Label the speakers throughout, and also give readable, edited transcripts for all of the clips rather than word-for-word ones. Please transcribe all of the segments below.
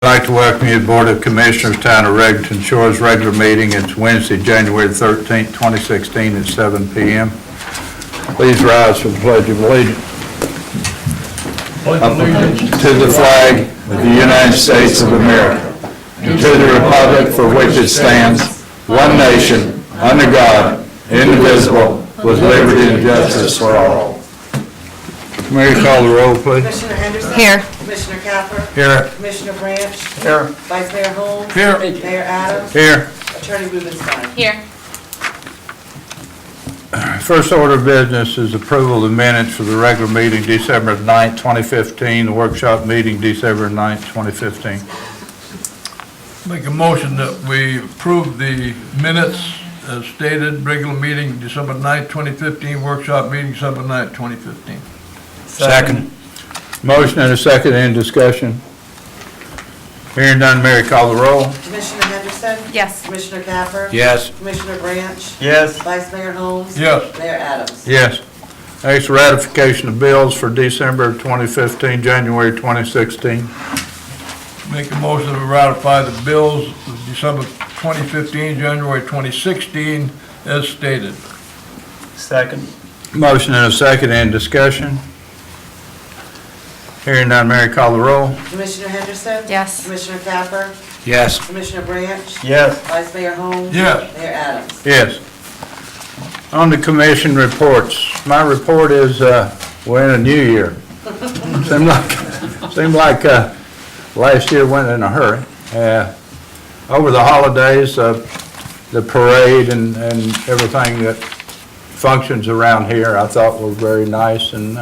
Speaker 1: I'd like to welcome you to the Board of Commissioners, Town of Regleton Shores regular meeting. It's Wednesday, January 13th, 2016 at 7 p.m. Please rise for the Pledge of Allegiance. To the flag of the United States of America, and to the republic for which it stands, one nation, under God, indivisible, with liberty and justice for all. Mary, call the roll, please.
Speaker 2: Commissioner Henderson?
Speaker 3: Here.
Speaker 2: Commissioner Capper?
Speaker 1: Here.
Speaker 2: Commissioner Branch?
Speaker 1: Here.
Speaker 2: Vice Mayor Holmes?
Speaker 1: Here.
Speaker 2: Mayor Adams?
Speaker 1: Here.
Speaker 2: Attorney Rubenstein?
Speaker 3: Here.
Speaker 1: First order of business is approval of the minutes for the regular meeting December 9th, 2015, the workshop meeting December 9th, 2015.
Speaker 4: Make a motion that we approve the minutes as stated, regular meeting December 9th, 2015, workshop meeting December 9th, 2015.
Speaker 1: Second. Motion and a second, any discussion? Hearing none, Mary, call the roll.
Speaker 2: Commissioner Henderson?
Speaker 3: Yes.
Speaker 2: Commissioner Capper?
Speaker 1: Yes.
Speaker 2: Commissioner Branch?
Speaker 1: Yes.
Speaker 2: Vice Mayor Holmes?
Speaker 4: Yes.
Speaker 2: Mayor Adams?
Speaker 1: Yes. Next, ratification of bills for December 2015, January 2016.
Speaker 4: Make a motion to ratify the bills of December 2015, January 2016 as stated.
Speaker 5: Second.
Speaker 1: Motion and a second, any discussion? Hearing none, Mary, call the roll.
Speaker 2: Commissioner Henderson?
Speaker 3: Yes.
Speaker 2: Commissioner Capper?
Speaker 1: Yes.
Speaker 2: Commissioner Branch?
Speaker 5: Yes.
Speaker 2: Vice Mayor Holmes?
Speaker 4: Yes.
Speaker 2: Mayor Adams?
Speaker 1: Yes. On the commission reports, my report is, we're in a new year. Seemed like last year went in a hurry. Over the holidays, the parade and everything that functions around here, I thought were very nice, and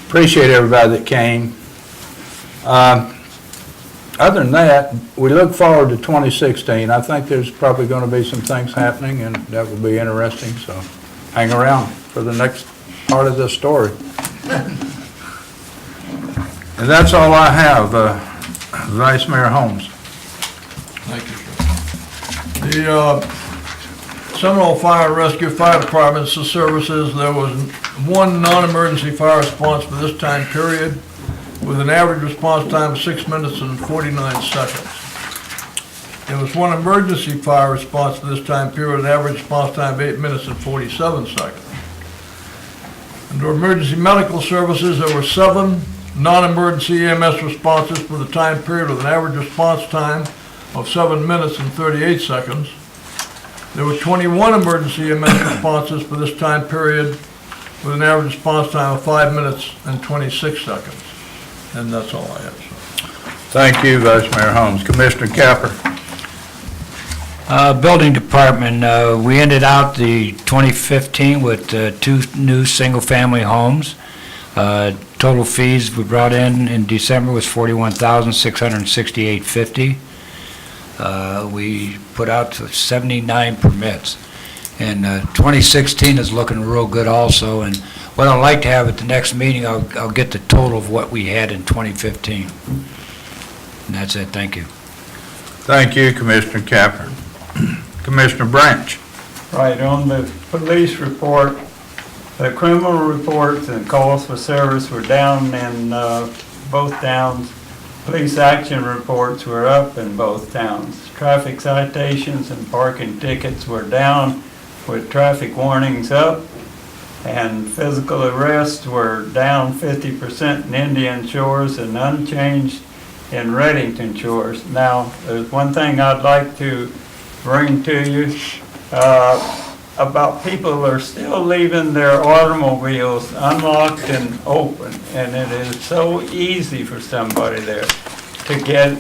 Speaker 1: appreciate everybody that came. Other than that, we look forward to 2016. I think there's probably going to be some things happening, and that will be interesting, so hang around for the next part of the story. And that's all I have, Vice Mayor Holmes.
Speaker 4: Thank you, sir. The Seminole Fire and Rescue Fire Department's services, there was one non-emergency fire response for this time period with an average response time of 6 minutes and 49 seconds. There was one emergency fire response for this time period with an average response time of 8 minutes and 47 seconds. Under emergency medical services, there were 7 non-emergency EMS responses for the time period with an average response time of 7 minutes and 38 seconds. There were 21 emergency EMS responses for this time period with an average response time of 5 minutes and 26 seconds. And that's all I have, sir.
Speaker 1: Thank you, Vice Mayor Holmes. Commissioner Capper.
Speaker 6: Building Department, we ended out the 2015 with 2 new single-family homes. Total fees we brought in December was $41,668.50. We put out 79 permits. And 2016 is looking real good also. And what I'd like to have at the next meeting, I'll get the total of what we had in 2015. And that's it. Thank you.
Speaker 1: Thank you, Commissioner Capper. Commissioner Branch.
Speaker 5: Right, on the police report, the criminal reports and calls for service were down in both towns. Police action reports were up in both towns. Traffic citations and parking tickets were down with traffic warnings up. And physical arrests were down 50% in Indian Shores and unchanged in Redington Shores. Now, there's one thing I'd like to bring to you about people who are still leaving their automobiles unlocked and open, and it is so easy for somebody there to get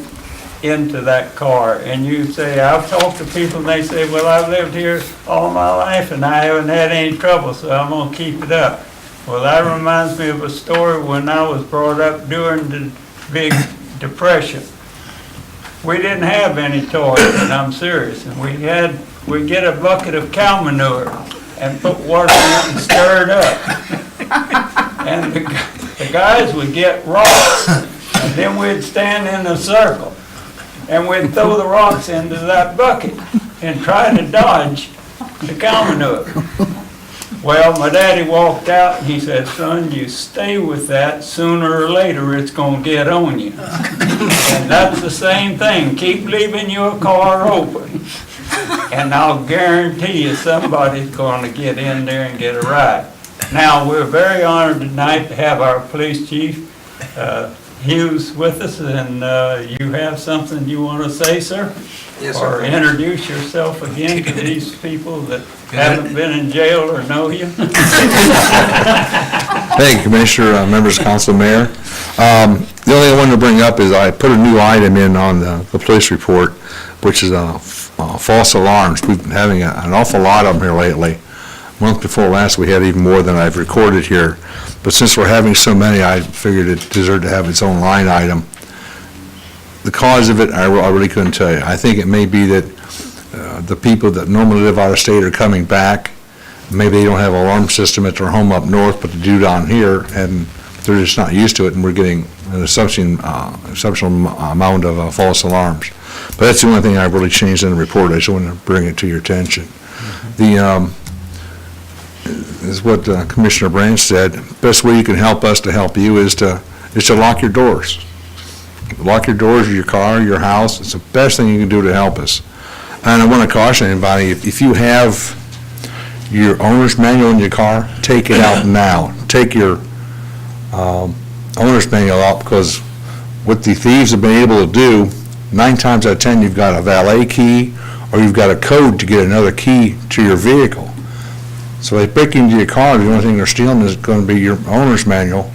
Speaker 5: into that car. And you say, I've talked to people and they say, well, I've lived here all my life and I haven't had any trouble, so I'm going to keep it up. Well, that reminds me of a story when I was brought up during the big Depression. We didn't have any toys, and I'm serious, and we'd get a bucket of cow manure and put water in it and stir it up. And the guys would get rocks, and then we'd stand in a circle, and we'd throw the rocks into that bucket and try to dodge the cow manure. Well, my daddy walked out and he said, son, you stay with that, sooner or later it's gonna get on you. And that's the same thing, keep leaving your car open. And I'll guarantee you somebody's gonna get in there and get a ride. Now, we're very honored tonight to have our police chief, Hughes, with us, and you have something you wanna say, sir?
Speaker 3: Yes, sir.
Speaker 5: Or introduce yourself again to these people that haven't been in jail or know you?
Speaker 7: Thank you, Commissioner, members of council, mayor. The only thing I wanted to bring up is I put a new item in on the police report, which is false alarms. We've been having an awful lot of them here lately. Month before last, we had even more than I've recorded here. But since we're having so many, I figured it deserved to have its own line item. The cause of it, I really couldn't tell you. I think it may be that the people that normally live out of state are coming back. Maybe they don't have an alarm system at their home up north, but they do down here, and they're just not used to it, and we're getting an exceptional amount of false alarms. But that's the only thing I've really changed in the report. I just wanted to bring it to your attention. Is what Commissioner Branch said. Best way you can help us to help you is to lock your doors. Lock your doors of your car, your house. It's the best thing you can do to help us. And I want to caution anybody, if you have your owner's manual in your car, take it out now. Take your owner's manual out, because what the thieves have been able to do, 9 times out of 10, you've got a valet key or you've got a code to get another key to your vehicle. So they break into your car, the only thing they're stealing is going to be your owner's manual.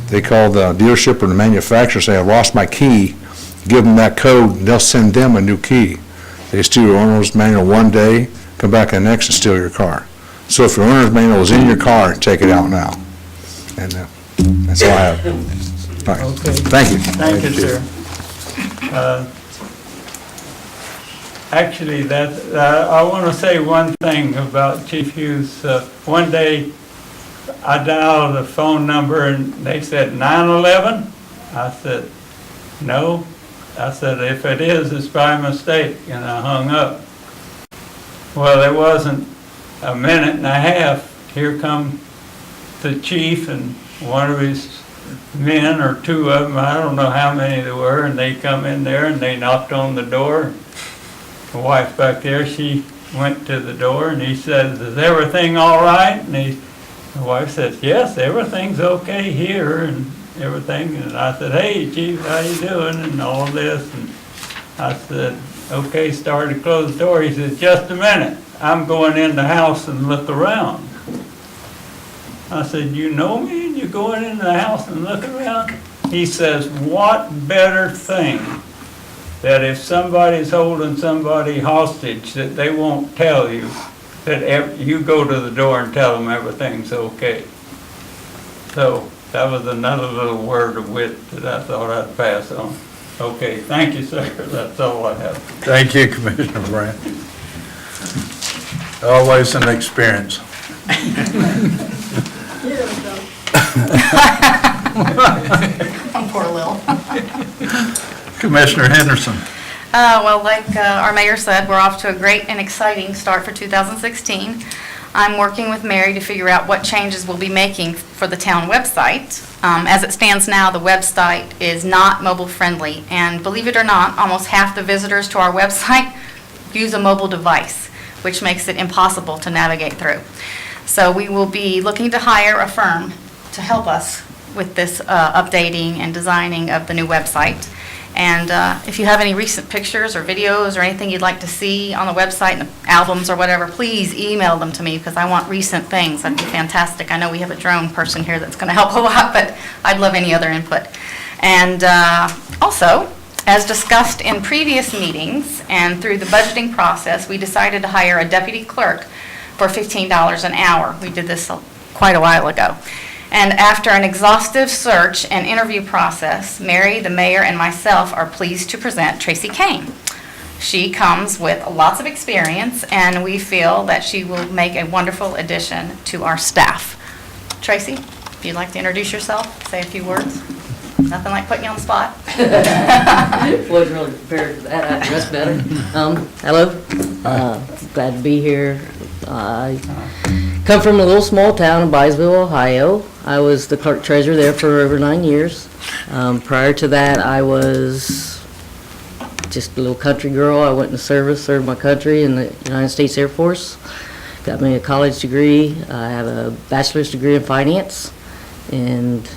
Speaker 7: They call the dealership or the manufacturer, say, I lost my key, give them that code, and they'll send them a new key. They steal your owner's manual one day, come back the next and steal your car. So if your owner's manual is in your car, take it out now. And that's all I have. All right.
Speaker 5: Okay.
Speaker 7: Thank you.
Speaker 5: Thank you, sir. Actually, I want to say one thing about Chief Hughes. One day, I dialed a phone number and they said 911. I said, no. I said, if it is, it's by mistake, and I hung up. Well, it wasn't a minute and a half. Here come the chief and one of his men, or 2 of them, I don't know how many there were, and they come in there and they knocked on the door. The wife back there, she went to the door and he said, is everything all right? And the wife said, yes, everything's okay here and everything. And I said, hey, Chief, how you doing? And all this. And I said, okay, started to close the door. He said, just a minute. I'm going in the house and look around. I said, you know me and you're going in the house and look around? He says, what better thing that if somebody's holding somebody hostage that they won't tell you, that you go to the door and tell them everything's okay. So that was another little word of wit that I thought I'd pass on. Okay, thank you, sir. That's all I have.
Speaker 1: Thank you, Commissioner Brandt. Always an experience.
Speaker 8: Poor Lil.
Speaker 1: Commissioner Henderson.
Speaker 8: Well, like our mayor said, we're off to a great and exciting start for 2016. I'm working with Mary to figure out what changes we'll be making for the town website. As it stands now, the website is not mobile friendly, and believe it or not, almost half the visitors to our website use a mobile device, which makes it impossible to navigate through. So we will be looking to hire a firm to help us with this updating and designing of the new website. And if you have any recent pictures or videos or anything you'd like to see on the website, and albums or whatever, please email them to me, because I want recent things. That'd be fantastic. I know we have a drone person here that's going to help a lot, but I'd love any other input. And also, as discussed in previous meetings and through the budgeting process, we decided to hire a deputy clerk for $15 an hour. We did this quite a while ago. And after an exhaustive search and interview process, Mary, the mayor, and myself are pleased to present Tracy Kane. She comes with lots of experience, and we feel that she will make a wonderful addition to our staff. Tracy, if you'd like to introduce yourself, say a few words. Nothing like putting you on the spot.
Speaker 3: Wasn't really prepared for that, I dressed better. Hello, glad to be here. I come from a little small town in Byesville, Ohio. I was the clerk treasurer there for over 9 years. Prior to that, I was just a little country girl. I went in the service, served my country in the United States Air Force. Got me a college degree. I have a bachelor's degree in finance, and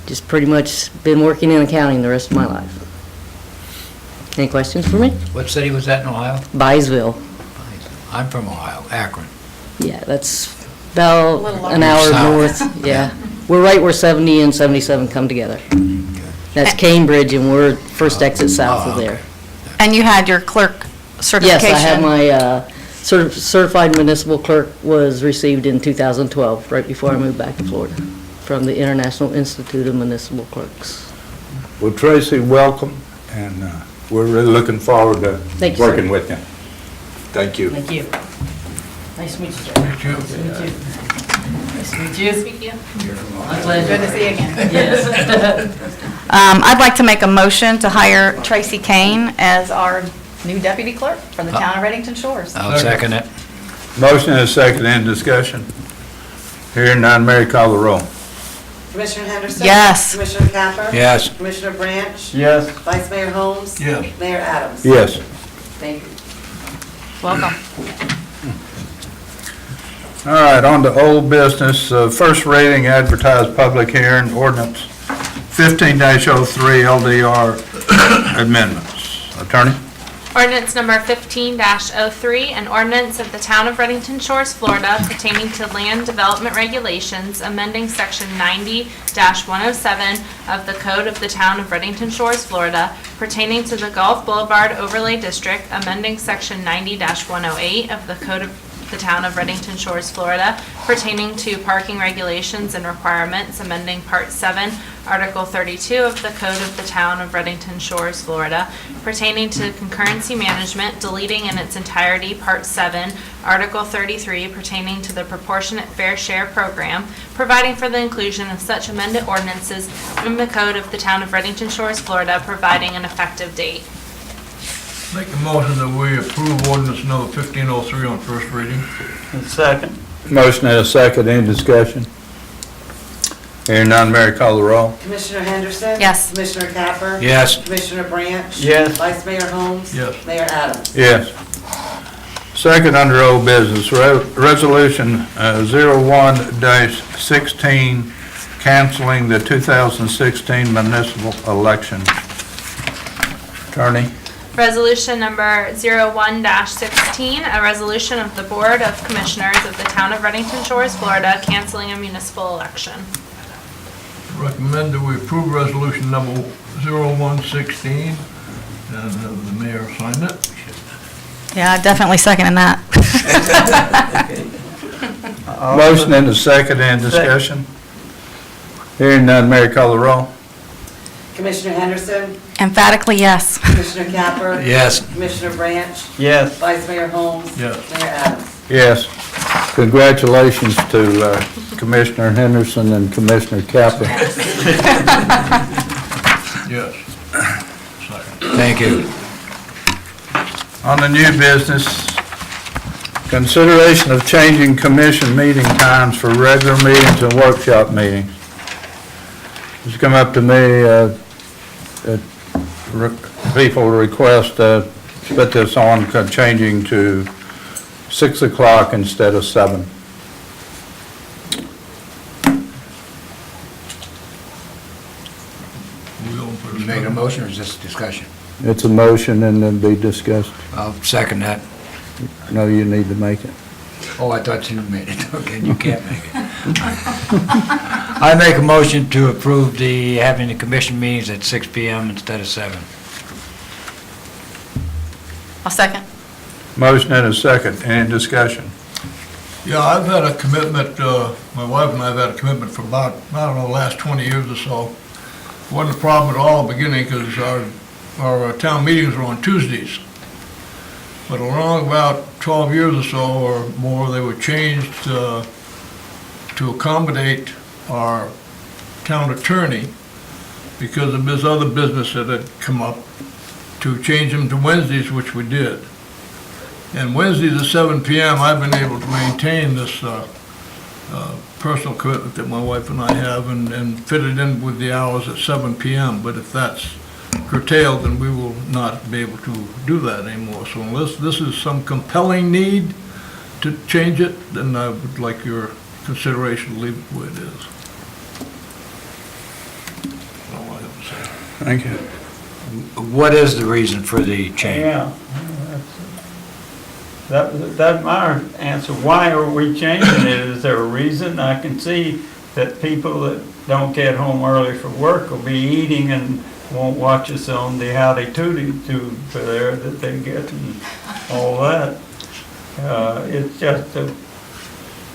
Speaker 3: just pretty much been working in accounting the rest of my life. Any questions for me?
Speaker 6: What city was that in Ohio?
Speaker 3: Byesville.
Speaker 6: I'm from Ohio, Akron.
Speaker 3: Yeah, that's about
Speaker 8: Little
Speaker 3: an hour
Speaker 6: South.
Speaker 3: north. Yeah, we're right where 70 and 77 come together. That's Cambridge, and we're first exit south of
Speaker 6: Oh,
Speaker 3: there.
Speaker 6: okay.
Speaker 8: And you had your clerk certification?
Speaker 3: Yes, I have my certified municipal clerk was received in 2012, right before I moved back to Florida, from the International Institute of Municipal Clerks.
Speaker 1: Well, Tracy, welcome, and we're really looking forward to
Speaker 3: Thank you, sir.
Speaker 1: working with you. Thank you.
Speaker 3: Thank you. Nice to meet you, sir.
Speaker 4: Thank you.
Speaker 3: Nice to meet you.
Speaker 8: Speak to you.
Speaker 3: My pleasure.
Speaker 8: Good to see you again.
Speaker 3: Yes.
Speaker 8: I'd like to make a motion to hire Tracy Kane as our new deputy clerk for the town of Redington Shores.
Speaker 6: I'll second it.
Speaker 1: Motion and a second, in discussion. Hearing none, Mary, call the roll.
Speaker 2: Commissioner Henderson?
Speaker 8: Yes.
Speaker 2: Commissioner Capper?
Speaker 6: Yes.
Speaker 2: Commissioner Branch?
Speaker 5: Yes.
Speaker 2: Vice Mayor Holmes?
Speaker 4: Yes.
Speaker 2: Mayor Adams?
Speaker 1: Yes.
Speaker 3: Thank you.
Speaker 8: Welcome.
Speaker 1: All right, on to old business. First reading, advertised public hearing, ordinance 15-03 LDR amendments. Attorney?
Speaker 9: Ordinance number 15-03, an ordinance of the Town of Redington Shores, Florida pertaining to land development regulations, amending section 90-107 of the Code of the Town of Redington Shores, Florida pertaining to the Gulf Boulevard Overlay District, amending section 90-108 of the Code of the Town of Redington Shores, Florida pertaining to parking regulations and requirements, amending Part 7, Article 32 of the Code of the Town of Redington Shores, Florida pertaining to concurrency management, deleting in its entirety Part 7, Article 33 pertaining to the proportionate fair share program, providing for the inclusion of such amended ordinances in the Code of the Town of Redington Shores, Florida, providing an effective date.
Speaker 4: Make a motion that we approve ordinance number 1503 on first reading.
Speaker 5: And second.
Speaker 1: Motion and a second, in discussion. Hearing none, Mary, call the roll.
Speaker 2: Commissioner Henderson?
Speaker 8: Yes.
Speaker 2: Commissioner Capper?
Speaker 6: Yes.
Speaker 2: Commissioner Branch?
Speaker 5: Yes.
Speaker 2: Vice Mayor Holmes?
Speaker 4: Yes.
Speaker 2: Mayor Adams?
Speaker 1: Yes. Second under old business, resolution 01-16, canceling the 2016 municipal election. Attorney?
Speaker 9: Resolution number 01-16, a resolution of the Board of Commissioners of the Town of Redington Shores, Florida, canceling a municipal election.
Speaker 4: Recommend that we approve resolution number 0116, and have the mayor sign it.
Speaker 8: Yeah, definitely seconding that.
Speaker 1: Motion and a second, in discussion. Hearing none, Mary, call the roll.
Speaker 2: Commissioner Henderson?
Speaker 8: Emphatically, yes.
Speaker 2: Commissioner Capper?
Speaker 6: Yes.
Speaker 2: Commissioner Branch?
Speaker 5: Yes.
Speaker 2: Vice Mayor Holmes?
Speaker 4: Yes.
Speaker 2: Mayor Adams?
Speaker 1: Yes. Congratulations to Commissioner Henderson and Commissioner Capper.
Speaker 4: Yes. Second.
Speaker 6: Thank you.
Speaker 1: On the new business, consideration of changing commission meeting times for regular meetings and workshop meetings. It's come up to me, people request to put this on, changing to 6 o'clock instead of 7.
Speaker 4: We open for
Speaker 6: You making a
Speaker 4: discussion.
Speaker 6: motion or is this discussion?
Speaker 1: It's a motion and then be discussed.
Speaker 6: I'll second that.
Speaker 1: No, you need to make it.
Speaker 6: Oh, I thought you made it. Okay, you can't make it. I make a motion to approve having the commission meetings at 6 PM instead of 7.
Speaker 8: I'll second.
Speaker 1: Motion and a second. Any discussion?
Speaker 4: Yeah, I've had a commitment, my wife and I have had a commitment for about, I don't know, the last 20 years or so. Wasn't a problem at all in the beginning because our town meetings were on Tuesdays. But along about 12 years or so or more, they were changed to accommodate our town attorney because of this other business that had come up, to change them to Wednesdays, which we did. And Wednesdays at 7 PM, I've been able to maintain this personal commitment that my wife and I have and fit it in with the hours at 7 PM. But if that's curtailed, then we will not be able to do that anymore. So unless this is some compelling need to change it, then I would like your consideration to leave it the way it is. That's all I have to say.
Speaker 7: Thank you.
Speaker 6: What is the reason for the change?
Speaker 5: Yeah. That's my answer. Why are we changing it? Is there a reason? I can see that people that don't get home early for work will be eating and won't watch us on the Howdy Tooty tube there that they get and all that. It's just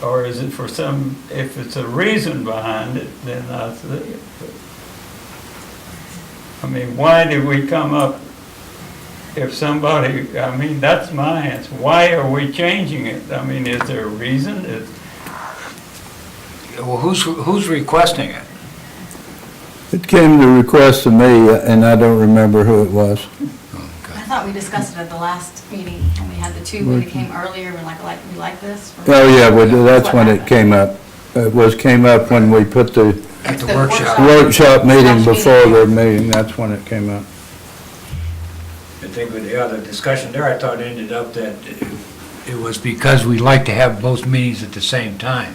Speaker 5: or is it for some, if it's a reason behind it, then I see it. I mean, why did we come up, if somebody, I mean, that's my answer. Why are we changing it? I mean, is there a reason?
Speaker 6: Well, who's requesting it?
Speaker 1: It came to request to me, and I don't remember who it was.
Speaker 8: I thought we discussed it at the last meeting, when we had the two, when it came earlier, we're like, we like this?
Speaker 1: Oh, yeah, well, that's when it came up. Came up when we put the
Speaker 6: At the
Speaker 8: The
Speaker 6: workshop?
Speaker 1: workshop meeting
Speaker 8: Slash
Speaker 1: before
Speaker 8: meeting.
Speaker 1: their meeting, that's when it came up.
Speaker 6: I think with the other discussion there, I thought it ended up that it was because we like to have both meetings at the same time.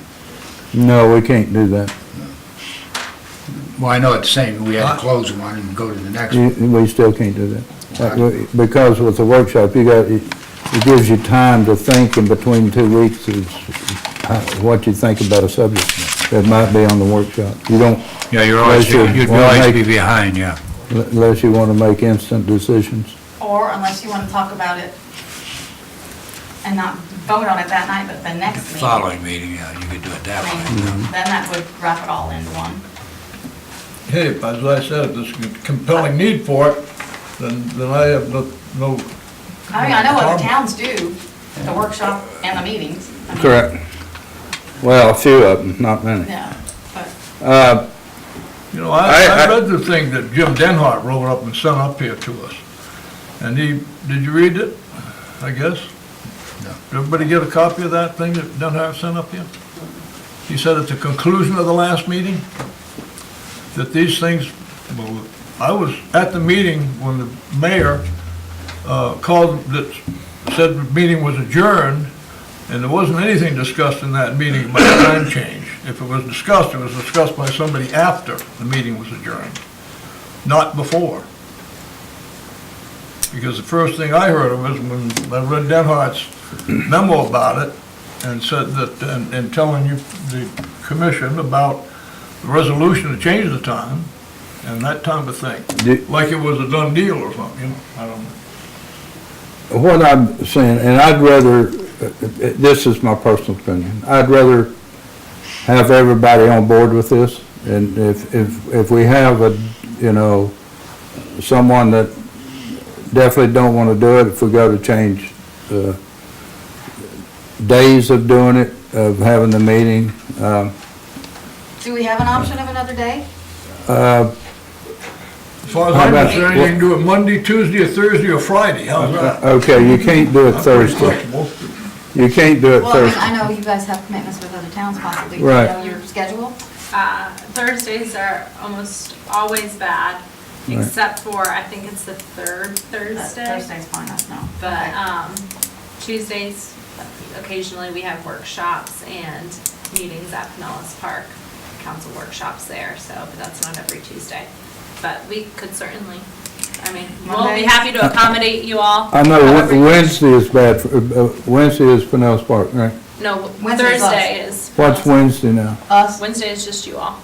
Speaker 1: No, we can't do that.
Speaker 6: Well, I know it's the same, we had to close one and go to the next
Speaker 1: You-
Speaker 6: one.
Speaker 1: We still can't do that. Because with the workshop, it gives you time to think in between 2 weeks is what you think about a subject that might be on the workshop. You don't,
Speaker 6: Yeah, you'd
Speaker 1: Unless you wanna
Speaker 6: always
Speaker 1: make-
Speaker 6: be behind, yeah.
Speaker 1: unless you want to make instant decisions.
Speaker 8: Or unless you want to talk about it and not vote on it that night, but the next meeting.
Speaker 6: Following meeting, yeah, you could do it that
Speaker 8: I
Speaker 6: way.
Speaker 8: mean, then that would wrap it all into one.
Speaker 4: Hey, as I said, if there's a compelling need for it, then I have no.
Speaker 8: I mean, I know other
Speaker 4: problem.
Speaker 8: towns do, the workshop and the meetings. I mean,
Speaker 1: Correct. Well, a few of them, not many.
Speaker 8: Yeah, but
Speaker 4: You know, I read the thing that Jim Denhart wrote up and sent up here to us. And did you read it, I guess?
Speaker 6: No.
Speaker 4: Did everybody get a copy of that thing that Denhart sent up here? He said at the conclusion of the last meeting, that these things, well, I was at the meeting when the mayor called, that said the meeting was adjourned, and there wasn't anything discussed in that meeting about time change. If it was discussed, it was discussed by somebody after the meeting was adjourned, not before. Because the first thing I heard of was when I read Denhart's memo about it, and said that, and telling you, the commission, about the resolution to change the time, and that type of thing. Like it was a done deal or something, I don't know.
Speaker 1: What I'm saying, and I'd rather, this is my personal opinion, I'd rather have everybody on board with this, and if we have someone that definitely don't want to do it, if we go to change the days of doing it, of having the meeting,
Speaker 8: do we have an option of another day?
Speaker 4: As far as
Speaker 1: How
Speaker 4: I'm
Speaker 1: about-
Speaker 4: concerned, you can do it Monday, Tuesday, or Thursday, or Friday, how's that?
Speaker 1: okay, you can't do it
Speaker 4: I'm pretty
Speaker 1: Thursday.
Speaker 4: flexible.
Speaker 1: You can't do it
Speaker 8: Well, I mean,
Speaker 1: Thursday.
Speaker 8: I know you guys have commitments with other towns possibly. Do you
Speaker 1: Right.
Speaker 8: know your schedule?
Speaker 9: Thursdays are almost always bad,
Speaker 1: Right.
Speaker 9: except for, I think it's the third Thursday.
Speaker 8: Thursday's fine, I know.
Speaker 9: But Tuesdays, occasionally we have workshops and meetings at Pinellas Park, council workshops there, so, but that's not every Tuesday. But we could certainly, I mean, we'll be
Speaker 8: Mondays?
Speaker 9: happy to accommodate you all.
Speaker 1: I know
Speaker 9: however you-
Speaker 1: Wednesday is bad, Wednesday is Pinellas Park, right?
Speaker 9: No,
Speaker 8: Wednesday's
Speaker 9: Thursday is.
Speaker 1: What's Wednesday now?
Speaker 8: Us,
Speaker 9: Wednesday is just you all.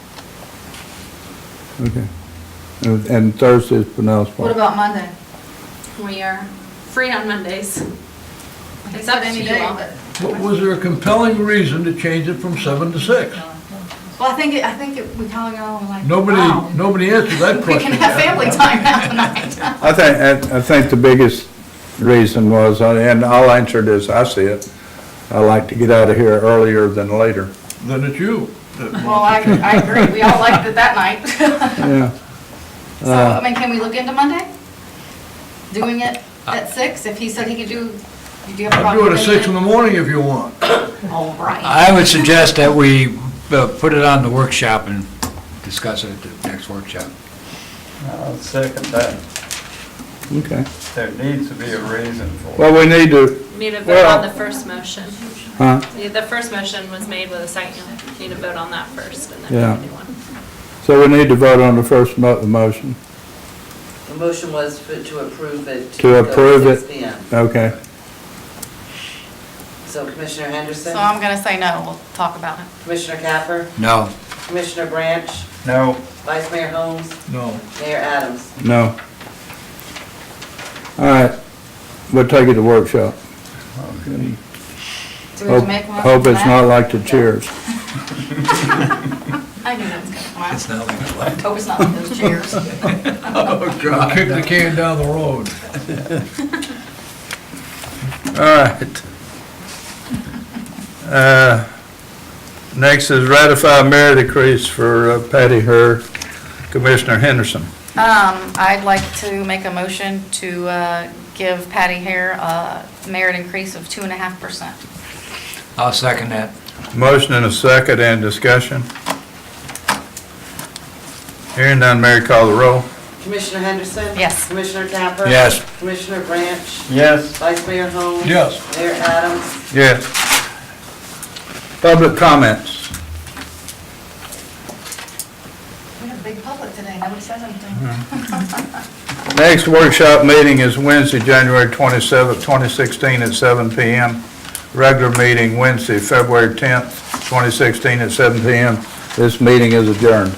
Speaker 1: Okay. And Thursday is Pinellas
Speaker 8: what
Speaker 1: Park.
Speaker 8: about Monday?
Speaker 9: We are free on Mondays. It's up to
Speaker 8: Any
Speaker 9: you
Speaker 8: day,
Speaker 9: all.
Speaker 8: but-
Speaker 4: Was there a compelling reason to change it from 7 to 6?
Speaker 8: Well, I think we kind of go like,
Speaker 4: Nobody,
Speaker 8: wow,
Speaker 4: nobody answered that
Speaker 8: we
Speaker 4: question.
Speaker 8: can have family time now tonight.
Speaker 1: I think the biggest reason was, and I'll answer it as I see it, I like to get out of here earlier than later.
Speaker 4: Then it's you.
Speaker 8: Well, I agree, we all liked it that night.
Speaker 1: Yeah.
Speaker 8: So, I mean, can we look into Monday? Doing it at 6, if he said he could do you have a
Speaker 4: I'll
Speaker 8: problem
Speaker 4: do it
Speaker 8: with
Speaker 4: at 6 in the morning if you want.
Speaker 8: All right.
Speaker 6: I would suggest that we put it on the workshop and discuss it at the next workshop.
Speaker 5: I'll second that.
Speaker 1: Okay.
Speaker 5: There needs to be a reason for it.
Speaker 1: Well, we need to,
Speaker 9: Need a vote
Speaker 1: Well-
Speaker 9: on the first motion.
Speaker 1: huh?
Speaker 9: The first motion was made with a second. Need to vote on that first and then
Speaker 1: Yeah.
Speaker 9: do a new one.
Speaker 1: So we need to vote on the first motion.
Speaker 2: The motion was to approve it.
Speaker 1: To
Speaker 2: go
Speaker 1: approve it.
Speaker 2: 6 PM.
Speaker 1: Okay.
Speaker 2: So Commissioner Henderson,
Speaker 8: So I'm gonna say no, we'll talk about it.
Speaker 2: Commissioner Capper,
Speaker 6: No.
Speaker 2: Commissioner Branch,
Speaker 5: No,
Speaker 2: Vice Mayor Holmes,
Speaker 4: No.
Speaker 2: Mayor Adams.
Speaker 1: No. All right. We'll take it to workshop.
Speaker 8: Do we have to make one?
Speaker 1: Hope it's not like the chairs.
Speaker 8: I knew that was gonna come out.
Speaker 6: It's not like what?
Speaker 8: Hope it's not like those chairs.
Speaker 4: I'll kick the can down the road.
Speaker 1: All right. Next is ratify merit increase for Patty Hur, Commissioner Henderson.
Speaker 8: I'd like to make a motion to give Patty Hare a merit increase of 2.5%.
Speaker 6: I'll second that.
Speaker 1: Motion and a second, and discussion. Hearing none, Mary, call the roll.
Speaker 2: Commissioner Henderson?
Speaker 8: Yes.
Speaker 2: Commissioner Capper?
Speaker 6: Yes.
Speaker 2: Commissioner Branch?
Speaker 5: yes,
Speaker 2: Vice Mayor Holmes?
Speaker 4: Yes.
Speaker 2: Mayor Adams?
Speaker 1: Yes. Public comments.
Speaker 8: We have a big public today, nobody says anything.
Speaker 1: Next workshop meeting is Wednesday, January 27th, 2016 at 7 PM. Regular meeting Wednesday, February 10th, 2016 at 7 PM. This meeting is adjourned.